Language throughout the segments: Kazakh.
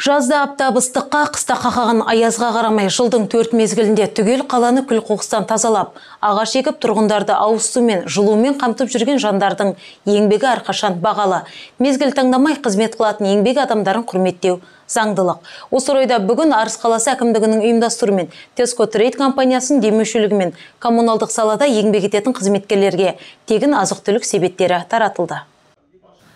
Жазда аптап ыстыққа, қыста қақаған аязға қарамай жылдың 4 мезгілінде түгел қаланы күл қоқыстан тазалап, ағаш егіп тұрғындарды ауыз сумен, жылумен қамтып жүрген жандардың еңбегі әрқашан бағалы. Мезгіл таңдамай қызмет қылатын еңбек адамдарын құрметтеу заңдылық. Осы орайда бүгін Арыс қаласы әкімдігінің ұйымдастыруымен Tesco Trade компаниясының демеушілігімен коммуналдық салада еңбек ететін қызметкерлерге тегін азық-түлік себеттері таратылды.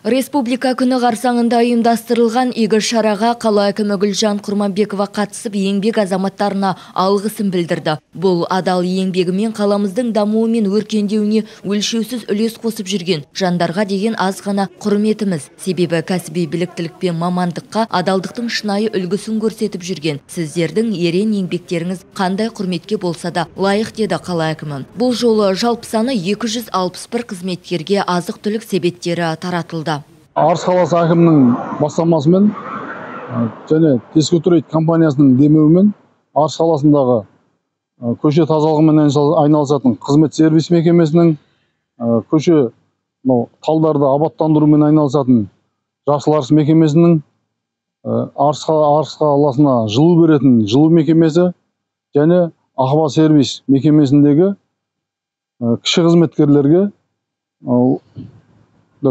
Республика күні қарсаңында ұйымдастырылған игі шараға қала әкімі Гүлжан Құрманбекова қатысып еңбек азаматтарына алғысын білдірді. Бұл адал еңбегімен қаламыздың дамуы мен өркендеуіне өлшеусіз үлес қосып жүрген жандарға деген аз ғана құрметіміз. Себебі кәсіби біліктілік пен мамандыққа адалдықтың шынайы үлгісін көрсетіп жүрген сіздердің ерен еңбектеріңіз қандай құрметке болса да лайық, деді қала әкімі. Бұл жолы жалпы саны 261 қызметкерге азық-түлік себеттері таратылды. Арыс қаласы әкімінің бастамасымен және Tesco Trade компаниясының демеуімен Арыс қаласындағы көше тазалығымен айналысатын қызмет сервис мекемесінің, көше талдарды абаттандырумен айналысатын Жасыл Арыс мекемесінің, Арыс қаласына жылу беретін жылу мекемесі және Ақба сервис мекемесіндегі кіші қызметкерлерге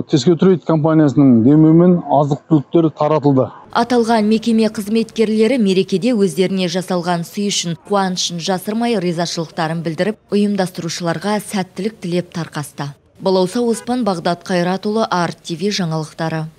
Tesco Trade компаниясының демеуімен азық-түліктер таратылды. Аталған мекеме қызметкерлері мерекеде өздеріне жасалған сый үшін қуанышын жасырмай ризашылықтарын білдіріп, ұйымдастырушыларға сәттілік тілеп тарқасты. Балауса Оспан, Бағдат Қайратұлы, Арт ТВ жаңалықтары.